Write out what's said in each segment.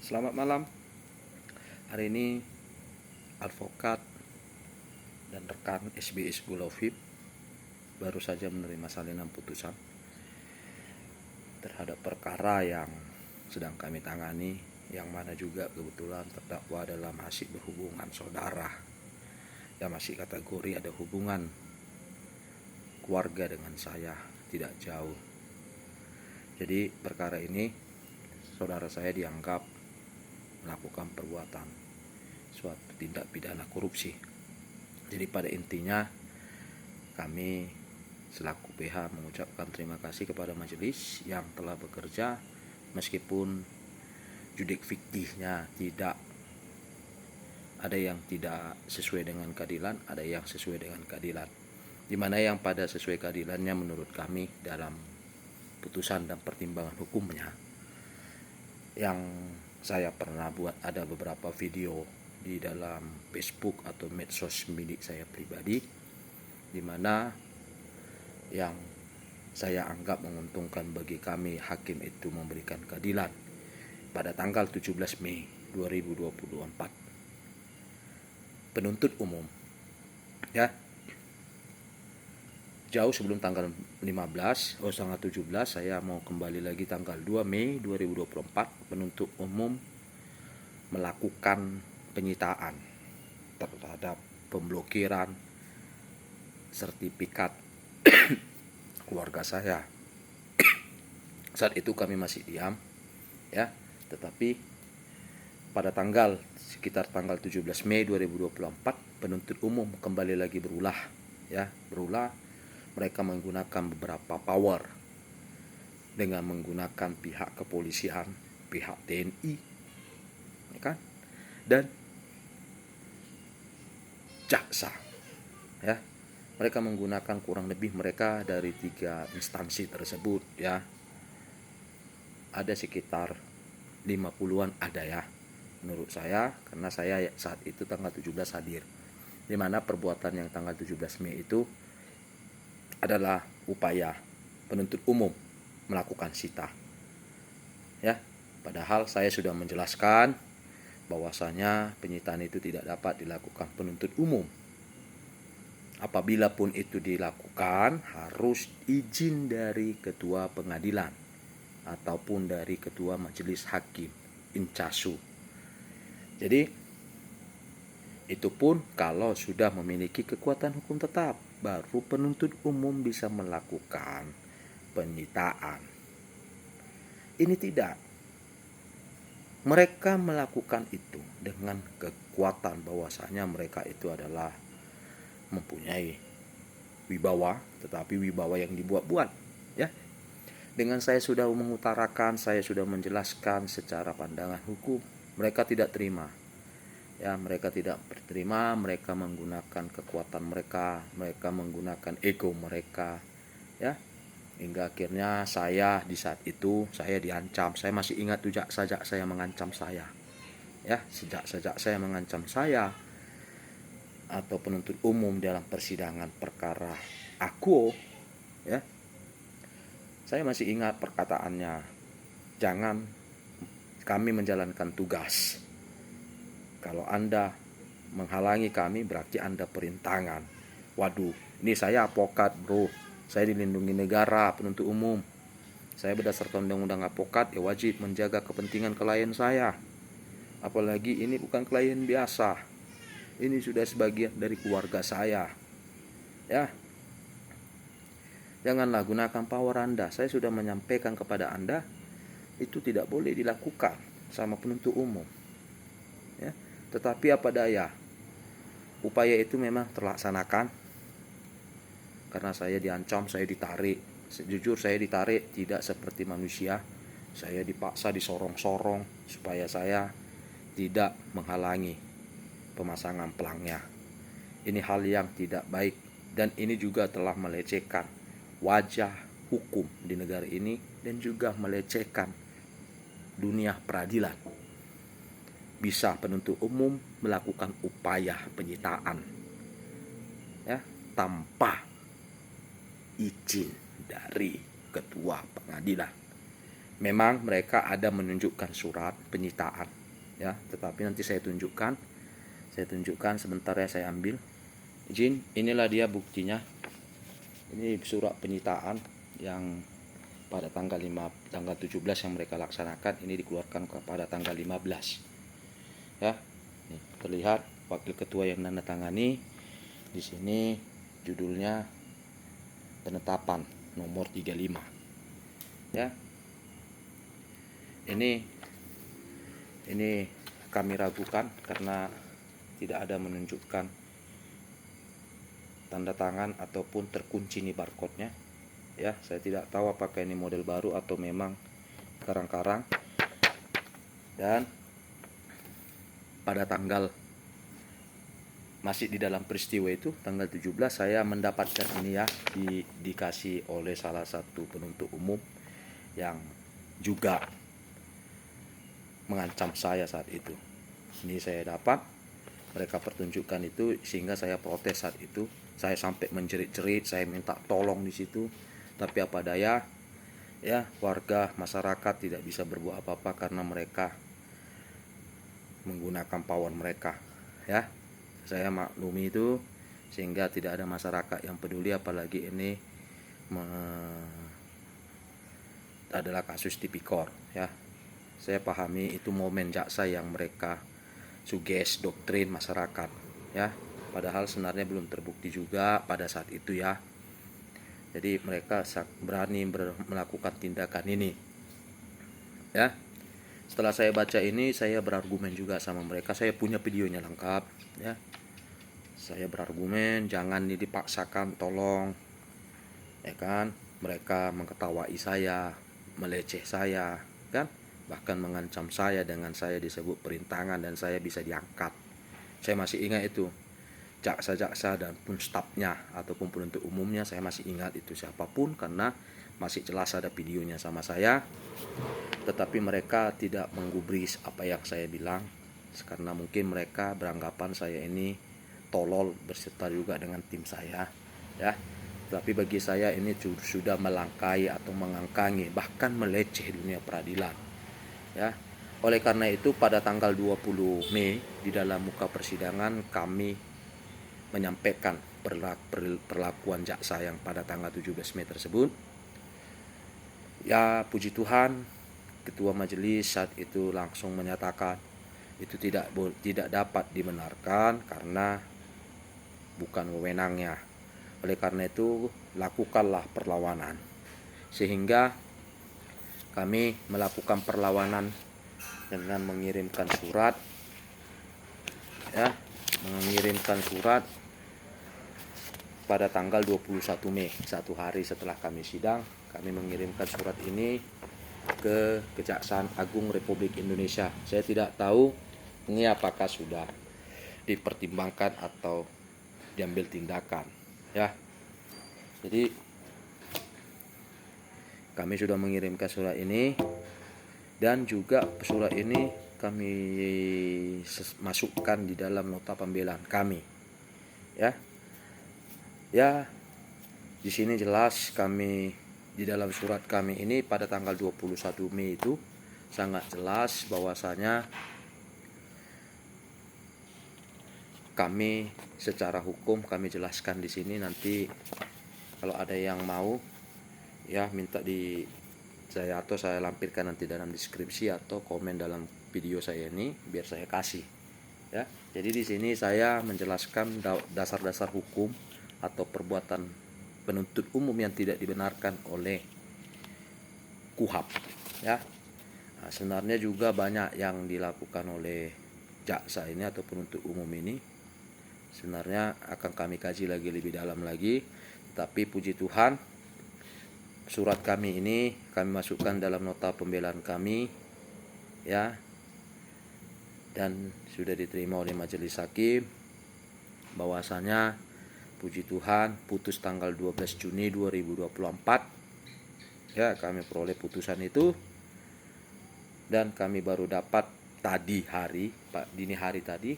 Selamat malam. Hari ini advokat dan rekan SBS Gulovip baru saja menerima salinan putusan terhadap perkara yang sedang kami tangani, yang mana juga kebetulan terdakwa adalah masih berhubungan saudara, yang masih kategori ada hubungan keluarga dengan saya, tidak jauh. Jadi perkara ini saudara saya dianggap melakukan perbuatan suatu tindak pidana korupsi. Jadi pada intinya kami selaku PH mengucapkan terima kasih kepada majelis yang telah bekerja meskipun judik fikihnya tidak ada yang tidak sesuai dengan keadilan, ada yang sesuai dengan keadilan. Di mana yang pada sesuai keadilannya menurut kami dalam putusan dan pertimbangan hukumnya, yang saya pernah buat ada beberapa video di dalam Facebook atau medsos milik saya pribadi, di mana yang saya anggap menguntungkan bagi kami hakim itu memberikan keadilan pada tanggal 17 Mei 2024. Penuntut umum ya, jauh sebelum tanggal 17 saya mau kembali lagi tanggal 2 Mei 2024, penuntut umum melakukan penyitaan terhadap pemblokiran sertifikat keluarga saya. Saat itu kami masih diam ya, tetapi pada sekitar tanggal 17 Mei 2024 penuntut umum kembali lagi berulah. Mereka menggunakan beberapa power dengan menggunakan pihak kepolisian, pihak TNI, ya kan, dan jaksa. Ya, mereka menggunakan kurang lebih mereka dari 3 instansi tersebut ya. Ada sekitar 50-an ada ya, menurut saya, karena saya saat itu tanggal 17 hadir. Di mana perbuatan yang tanggal 17 Mei itu adalah upaya penuntut umum melakukan sita. Ya, padahal saya sudah menjelaskan bahwasanya penyitaan itu tidak dapat dilakukan penuntut umum. Apabila pun itu dilakukan harus izin dari ketua pengadilan ataupun dari ketua majelis hakim incasu. Jadi itu pun kalau sudah memiliki kekuatan hukum tetap, baru penuntut umum bisa melakukan penyitaan. Ini tidak. Mereka melakukan itu dengan kekuatan bahwasanya mereka itu adalah mempunyai wibawa, tetapi wibawa yang dibuat-buat ya. Dengan saya sudah mengutarakan, saya sudah menjelaskan secara pandangan hukum, mereka tidak terima. Ya, mereka tidak berterima, mereka menggunakan kekuatan mereka menggunakan ego mereka ya, hingga akhirnya saya di saat itu saya diancam. Saya masih ingat sejak saya mengancam saya ya, sejak saya mengancam saya atau penuntut umum dalam persidangan perkara Akuo ya, saya masih ingat perkataannya, jangan kami menjalankan tugas. Kalau Anda menghalangi kami berarti Anda perintangan. Waduh, ini saya advokat bro, saya dilindungi negara, penuntut umum. Saya berdasarkan undang-undang advokat ya wajib menjaga kepentingan klien saya. Apalagi ini bukan klien biasa, ini sudah sebagian dari keluarga saya ya. Janganlah gunakan power Anda. Saya sudah menyampaikan kepada Anda itu tidak boleh dilakukan sama penuntut umum ya. Tetapi apa daya, upaya itu memang terlaksanakan karena saya diancam, saya ditarik. Jujur saya ditarik tidak seperti manusia. Saya dipaksa disorong-sorong supaya saya tidak menghalangi pemasangan pelangnya. Ini hal yang tidak baik dan ini juga telah melecehkan wajah hukum di negara ini dan juga melecehkan dunia peradilan. Bisa penuntut umum melakukan upaya penyitaan ya tanpa izin dari ketua pengadilan. memang mereka ada menunjukkan surat penyitaan, ya, tetapi nanti saya tunjukkan sebentar ya, saya ambil izin. Inilah dia buktinya. Ini surat penyitaan yang pada tanggal 17 yang mereka laksanakan, ini dikeluarkan pada tanggal 15. Ya. Nih, terlihat wakil ketua yang menandatangani. Di sini judulnya penetapan nomor 35. Ya. Ini kami ragukan karena tidak ada menunjukkan tanda tangan ataupun terkunci nih barcode-nya. Ya, saya tidak tahu apakah ini model baru atau memang karang-karang. Dan pada tanggal masih di dalam peristiwa itu, tanggal 17 saya mendapatkan ini ya, dikasih oleh salah satu penuntut umum yang juga mengancam saya saat itu. Ini saya dapat, mereka pertunjukkan itu, sehingga saya protes saat itu. Saya sampai menjerit-jerit, saya minta tolong di situ, tapi apa daya, ya, warga masyarakat tidak bisa berbuat apa-apa karena mereka menggunakan power mereka, ya. Saya maklumi itu, sehingga tidak ada masyarakat yang peduli, apalagi ini adalah kasus tipikor, ya. Saya pahami itu momen jaksa yang mereka suges doktrin masyarakat, ya. Padahal sebenarnya belum terbukti juga pada saat itu, ya. Jadi mereka berani melakukan tindakan ini, ya. Setelah saya baca ini, saya berargumen juga sama mereka. Saya punya videonya lengkap, ya. Saya berargumen, jangan dipaksakan, tolong, ya kan. Mereka mengketawai saya, meleceh saya, kan, bahkan mengancam saya dengan saya disebut perintangan dan saya bisa diangkat. Saya masih ingat itu, jaksa-jaksa dan pun stafnya ataupun penuntut umumnya, saya masih ingat itu siapapun karena masih jelas ada videonya sama saya. Tetapi mereka tidak menggubris apa yang saya bilang, karena mungkin mereka beranggapan saya ini tolol berserta juga dengan tim saya, ya. Tapi bagi saya ini sudah melangkai atau mengangkangi, bahkan meleceh dunia peradilan, ya. Oleh karena itu pada tanggal 20 Mei di dalam muka persidangan kami menyampaikan perlakuan jaksa yang pada tanggal 17 Mei tersebut. Ya, puji Tuhan, ketua majelis saat itu langsung menyatakan itu tidak dapat dibenarkan karena bukan wewenangnya. Oleh karena itu lakukanlah perlawanan. Sehingga kami melakukan perlawanan dengan mengirimkan surat, ya, pada tanggal 21 Mei, satu hari setelah kami sidang, kami mengirimkan surat ini ke Kejaksaan Agung Republik Indonesia. Saya tidak tahu ini apakah sudah dipertimbangkan atau diambil tindakan, ya. Jadi kami sudah mengirimkan surat ini, dan juga surat ini kami masukkan di dalam nota pembelaan kami, ya. Ya, di sini jelas kami di dalam surat kami ini pada tanggal 21 Mei itu sangat jelas bahwasanya kami secara hukum kami jelaskan di sini. Nanti kalau ada yang mau, ya, minta saya lampirkan nanti dalam deskripsi atau komen dalam video saya ini biar saya kasih, ya. Jadi di sini saya menjelaskan dasar-dasar hukum atau perbuatan penuntut umum yang tidak dibenarkan oleh KUHAP, ya. Nah, sebenarnya juga banyak yang dilakukan oleh jaksa ini atau penuntut umum ini. Sebenarnya akan kami kaji lagi lebih dalam lagi, tapi puji Tuhan surat kami ini kami masukkan dalam nota pembelaan kami, ya, dan sudah diterima oleh majelis hakim bahwasanya puji Tuhan putus tanggal 12 Juni 2024, ya, kami peroleh putusan itu. Dan kami baru dapat tadi dini hari tadi,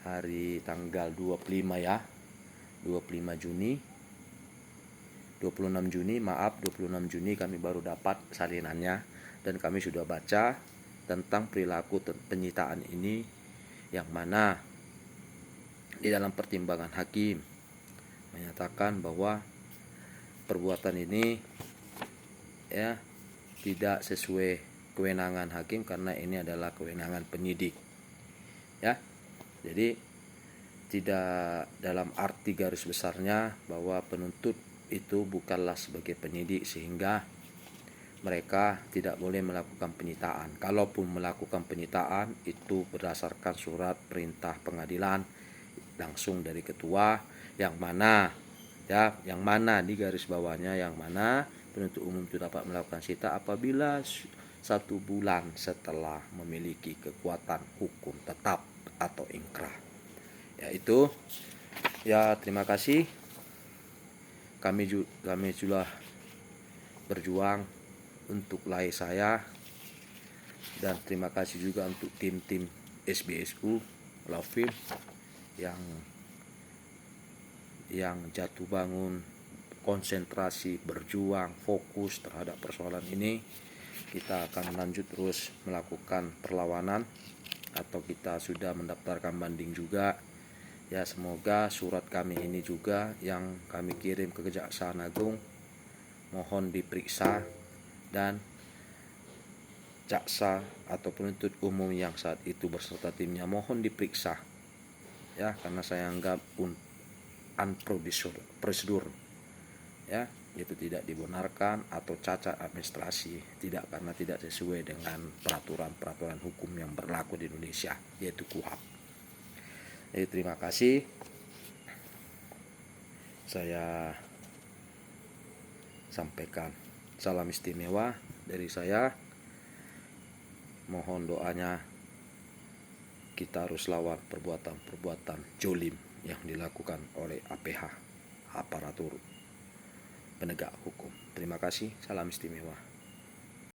hari tanggal 25, ya, 26 Juni kami baru dapat salinannya. dan kami sudah baca tentang perilaku penyitaan ini, yang mana di dalam pertimbangan hakim menyatakan bahwa perbuatan ini ya tidak sesuai kewenangan hakim karena ini adalah kewenangan penyidik. Ya. Jadi tidak dalam arti garis besarnya bahwa penuntut itu bukanlah sebagai penyidik sehingga mereka tidak boleh melakukan penyitaan. Kalaupun melakukan penyitaan itu berdasarkan surat perintah pengadilan langsung dari ketua, yang mana di garis bawahnya, yang mana penuntut umum itu dapat melakukan sita apabila 1 bulan setelah memiliki kekuatan hukum tetap atau ingkrah. Yaitu terima kasih. Kami sudah berjuang untuk lai saya, dan terima kasih juga untuk tim-tim SBSU Laufin yang jatuh bangun, konsentrasi, berjuang, fokus terhadap persoalan ini. Kita akan lanjut terus melakukan perlawanan, atau kita sudah mendaftarkan banding juga. Ya, semoga surat kami ini juga yang kami kirim ke Kejaksaan Agung mohon diperiksa, dan jaksa atau penuntut umum yang saat itu berserta timnya mohon diperiksa, ya, karena saya anggap unprocedur, ya, itu tidak dibenarkan atau cacat administrasi, tidak, karena tidak sesuai dengan peraturan hukum yang berlaku di Indonesia, yaitu KUHP. Jadi terima kasih. Saya sampaikan salam istimewa dari saya. Mohon doanya, kita harus lawan perbuatan jolim yang dilakukan oleh APH, aparatur penegak hukum. Terima kasih, salam istimewa.